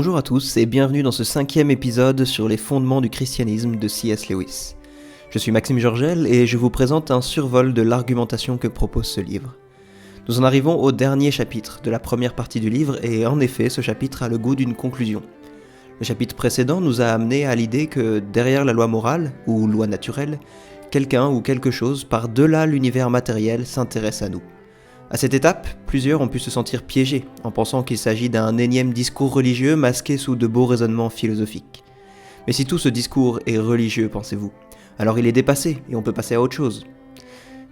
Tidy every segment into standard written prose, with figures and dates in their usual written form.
Bonjour à tous et bienvenue dans ce 5e épisode sur les fondements du christianisme de C.S. Lewis. Je suis Maxime Georgel et je vous présente un survol de l'argumentation que propose ce livre. Nous en arrivons au dernier chapitre de la première partie du livre et en effet ce chapitre a le goût d'une conclusion. Le chapitre précédent nous a amené à l'idée que derrière la loi morale, ou loi naturelle, quelqu'un ou quelque chose par-delà l'univers matériel s'intéresse à nous. À cette étape, plusieurs ont pu se sentir piégés en pensant qu'il s'agit d'un énième discours religieux masqué sous de beaux raisonnements philosophiques. Mais si tout ce discours est religieux, pensez-vous, alors il est dépassé et on peut passer à autre chose.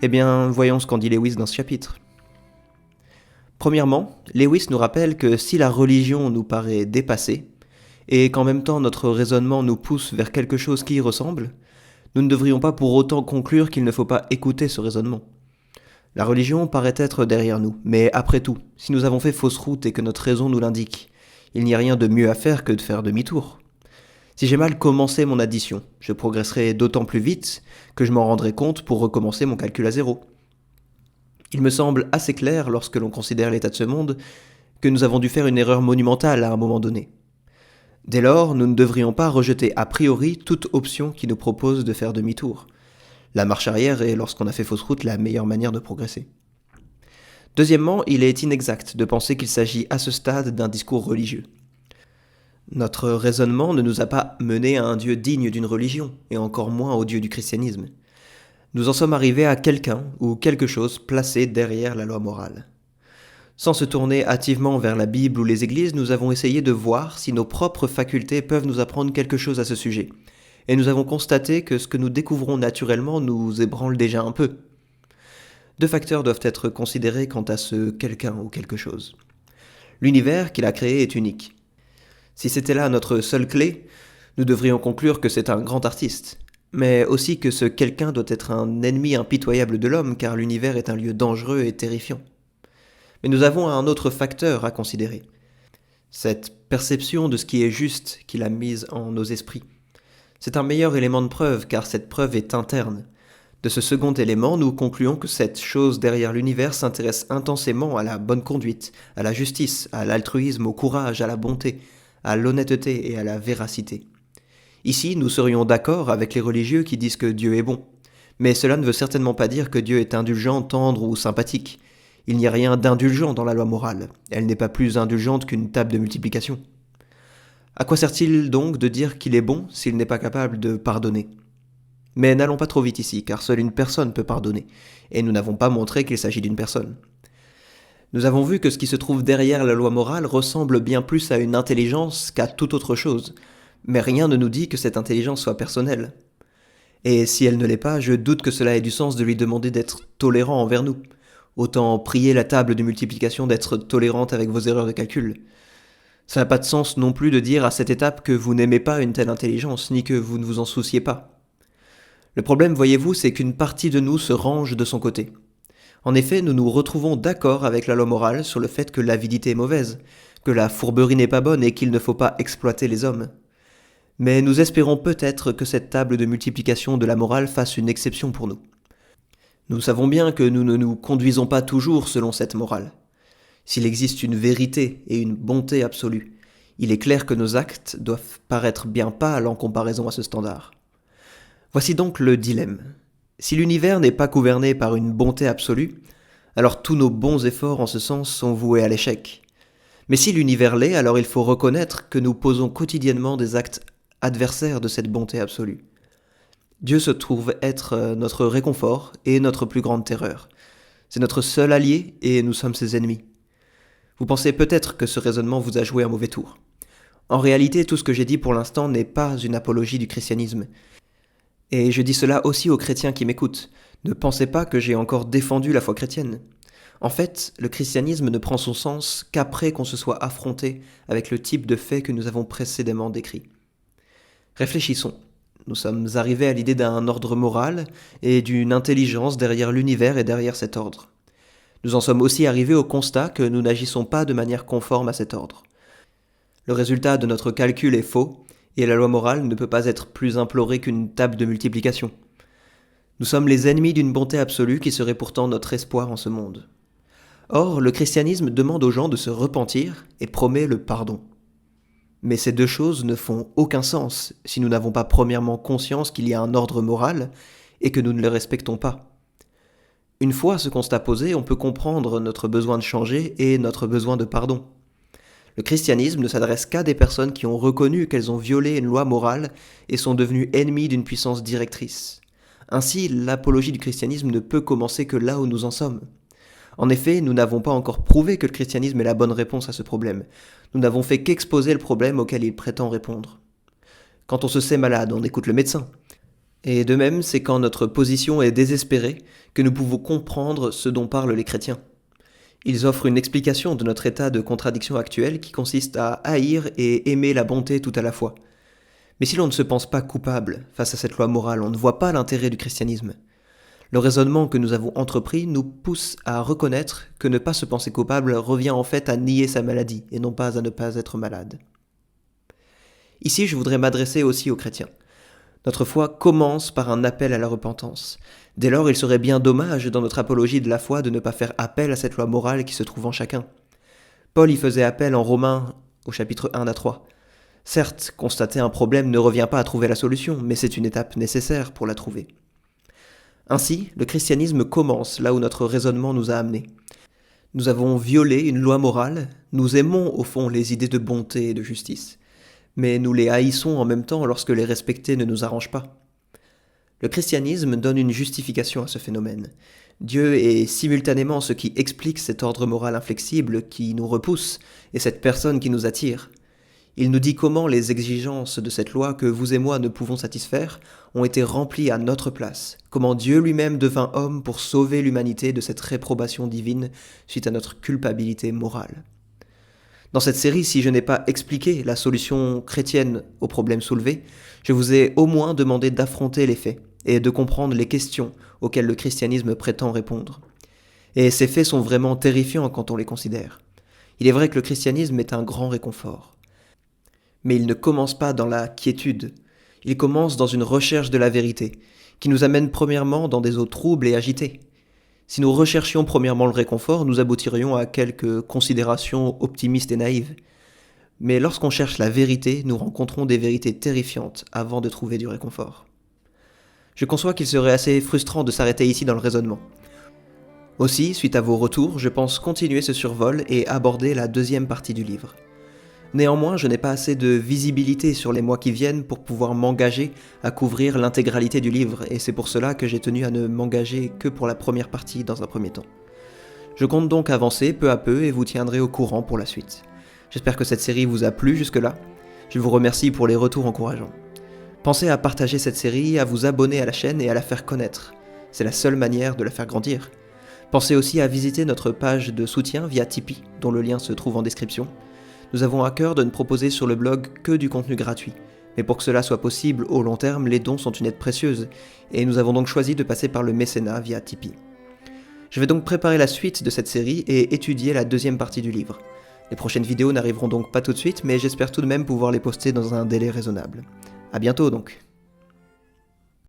Eh bien, voyons ce qu'en dit Lewis dans ce chapitre. Premièrement, Lewis nous rappelle que si la religion nous paraît dépassée, et qu'en même temps notre raisonnement nous pousse vers quelque chose qui y ressemble, nous ne devrions pas pour autant conclure qu'il ne faut pas écouter ce raisonnement. La religion paraît être derrière nous, mais après tout, si nous avons fait fausse route et que notre raison nous l'indique, il n'y a rien de mieux à faire que de faire demi-tour. Si j'ai mal commencé mon addition, je progresserai d'autant plus vite que je m'en rendrai compte pour recommencer mon calcul à zéro. Il me semble assez clair, lorsque l'on considère l'état de ce monde, que nous avons dû faire une erreur monumentale à un moment donné. Dès lors, nous ne devrions pas rejeter a priori toute option qui nous propose de faire demi-tour. La marche arrière est, lorsqu'on a fait fausse route, la meilleure manière de progresser. Deuxièmement, il est inexact de penser qu'il s'agit à ce stade d'un discours religieux. Notre raisonnement ne nous a pas menés à un Dieu digne d'une religion, et encore moins au Dieu du christianisme. Nous en sommes arrivés à quelqu'un ou quelque chose placé derrière la loi morale. Sans se tourner hâtivement vers la Bible ou les églises, nous avons essayé de voir si nos propres facultés peuvent nous apprendre quelque chose à ce sujet. Et nous avons constaté que ce que nous découvrons naturellement nous ébranle déjà un peu. Deux facteurs doivent être considérés quant à ce quelqu'un ou quelque chose. L'univers qu'il a créé est unique. Si c'était là notre seule clé, nous devrions conclure que c'est un grand artiste, mais aussi que ce quelqu'un doit être un ennemi impitoyable de l'homme car l'univers est un lieu dangereux et terrifiant. Mais nous avons un autre facteur à considérer. Cette perception de ce qui est juste qu'il a mise en nos esprits. C'est un meilleur élément de preuve, car cette preuve est interne. De ce second élément, nous concluons que cette chose derrière l'univers s'intéresse intensément à la bonne conduite, à la justice, à l'altruisme, au courage, à la bonté, à l'honnêteté et à la véracité. Ici, nous serions d'accord avec les religieux qui disent que Dieu est bon. Mais cela ne veut certainement pas dire que Dieu est indulgent, tendre ou sympathique. Il n'y a rien d'indulgent dans la loi morale. Elle n'est pas plus indulgente qu'une table de multiplication. À quoi sert-il donc de dire qu'il est bon s'il n'est pas capable de pardonner ? Mais n'allons pas trop vite ici, car seule une personne peut pardonner, et nous n'avons pas montré qu'il s'agit d'une personne. Nous avons vu que ce qui se trouve derrière la loi morale ressemble bien plus à une intelligence qu'à toute autre chose, mais rien ne nous dit que cette intelligence soit personnelle. Et si elle ne l'est pas, je doute que cela ait du sens de lui demander d'être tolérant envers nous. Autant prier la table de multiplication d'être tolérante avec vos erreurs de calcul. Ça n'a pas de sens non plus de dire à cette étape que vous n'aimez pas une telle intelligence, ni que vous ne vous en souciez pas. Le problème, voyez-vous, c'est qu'une partie de nous se range de son côté. En effet, nous nous retrouvons d'accord avec la loi morale sur le fait que l'avidité est mauvaise, que la fourberie n'est pas bonne et qu'il ne faut pas exploiter les hommes. Mais nous espérons peut-être que cette table de multiplication de la morale fasse une exception pour nous. Nous savons bien que nous ne nous conduisons pas toujours selon cette morale. S'il existe une vérité et une bonté absolue, il est clair que nos actes doivent paraître bien pâles en comparaison à ce standard. Voici donc le dilemme. Si l'univers n'est pas gouverné par une bonté absolue, alors tous nos bons efforts en ce sens sont voués à l'échec. Mais si l'univers l'est, alors il faut reconnaître que nous posons quotidiennement des actes adversaires de cette bonté absolue. Dieu se trouve être notre réconfort et notre plus grande terreur. C'est notre seul allié et nous sommes ses ennemis. Vous pensez peut-être que ce raisonnement vous a joué un mauvais tour. En réalité, tout ce que j'ai dit pour l'instant n'est pas une apologie du christianisme. Et je dis cela aussi aux chrétiens qui m'écoutent. Ne pensez pas que j'ai encore défendu la foi chrétienne. En fait, le christianisme ne prend son sens qu'après qu'on se soit affronté avec le type de faits que nous avons précédemment décrits. Réfléchissons. Nous sommes arrivés à l'idée d'un ordre moral et d'une intelligence derrière l'univers et derrière cet ordre. Nous en sommes aussi arrivés au constat que nous n'agissons pas de manière conforme à cet ordre. Le résultat de notre calcul est faux, et la loi morale ne peut pas être plus implorée qu'une table de multiplication. Nous sommes les ennemis d'une bonté absolue qui serait pourtant notre espoir en ce monde. Or, le christianisme demande aux gens de se repentir et promet le pardon. Mais ces deux choses ne font aucun sens si nous n'avons pas premièrement conscience qu'il y a un ordre moral et que nous ne le respectons pas. Une fois ce constat posé, on peut comprendre notre besoin de changer et notre besoin de pardon. Le christianisme ne s'adresse qu'à des personnes qui ont reconnu qu'elles ont violé une loi morale et sont devenues ennemies d'une puissance directrice. Ainsi, l'apologie du christianisme ne peut commencer que là où nous en sommes. En effet, nous n'avons pas encore prouvé que le christianisme est la bonne réponse à ce problème. Nous n'avons fait qu'exposer le problème auquel il prétend répondre. Quand on se sait malade, on écoute le médecin. Et de même, c'est quand notre position est désespérée que nous pouvons comprendre ce dont parlent les chrétiens. Ils offrent une explication de notre état de contradiction actuel qui consiste à haïr et aimer la bonté tout à la fois. Mais si l'on ne se pense pas coupable face à cette loi morale, on ne voit pas l'intérêt du christianisme. Le raisonnement que nous avons entrepris nous pousse à reconnaître que ne pas se penser coupable revient en fait à nier sa maladie et non pas à ne pas être malade. Ici, je voudrais m'adresser aussi aux chrétiens. Notre foi commence par un appel à la repentance. Dès lors, il serait bien dommage dans notre apologie de la foi de ne pas faire appel à cette loi morale qui se trouve en chacun. Paul y faisait appel en Romains au chapitre 1 à 3. Certes, constater un problème ne revient pas à trouver la solution, mais c'est une étape nécessaire pour la trouver. Ainsi, le christianisme commence là où notre raisonnement nous a amenés. Nous avons violé une loi morale, nous aimons au fond les idées de bonté et de justice, mais nous les haïssons en même temps lorsque les respecter ne nous arrange pas. Le christianisme donne une justification à ce phénomène. Dieu est simultanément ce qui explique cet ordre moral inflexible qui nous repousse et cette personne qui nous attire. Il nous dit comment les exigences de cette loi que vous et moi ne pouvons satisfaire ont été remplies à notre place, comment Dieu lui-même devint homme pour sauver l'humanité de cette réprobation divine suite à notre culpabilité morale. Dans cette série, si je n'ai pas expliqué la solution chrétienne aux problèmes soulevés, je vous ai au moins demandé d'affronter les faits et de comprendre les questions auxquelles le christianisme prétend répondre. Et ces faits sont vraiment terrifiants quand on les considère. Il est vrai que le christianisme est un grand réconfort. Mais il ne commence pas dans la quiétude, il commence dans une recherche de la vérité, qui nous amène premièrement dans des eaux troubles et agitées. Si nous recherchions premièrement le réconfort, nous aboutirions à quelques considérations optimistes et naïves. Mais lorsqu'on cherche la vérité, nous rencontrons des vérités terrifiantes avant de trouver du réconfort. Je conçois qu'il serait assez frustrant de s'arrêter ici dans le raisonnement. Aussi, suite à vos retours, je pense continuer ce survol et aborder la deuxième partie du livre. Néanmoins, je n'ai pas assez de visibilité sur les mois qui viennent pour pouvoir m'engager à couvrir l'intégralité du livre, et c'est pour cela que j'ai tenu à ne m'engager que pour la première partie dans un premier temps. Je compte donc avancer peu à peu et vous tiendrai au courant pour la suite. J'espère que cette série vous a plu jusque-là. Je vous remercie pour les retours encourageants. Pensez à partager cette série, à vous abonner à la chaîne et à la faire connaître. C'est la seule manière de la faire grandir. Pensez aussi à visiter notre page de soutien via Tipeee, dont le lien se trouve en description. Nous avons à cœur de ne proposer sur le blog que du contenu gratuit. Mais pour que cela soit possible au long terme, les dons sont une aide précieuse, et nous avons donc choisi de passer par le mécénat via Tipeee. Je vais donc préparer la suite de cette série et étudier la deuxième partie du livre. Les prochaines vidéos n'arriveront donc pas tout de suite, mais j'espère tout de même pouvoir les poster dans un délai raisonnable. À bientôt donc.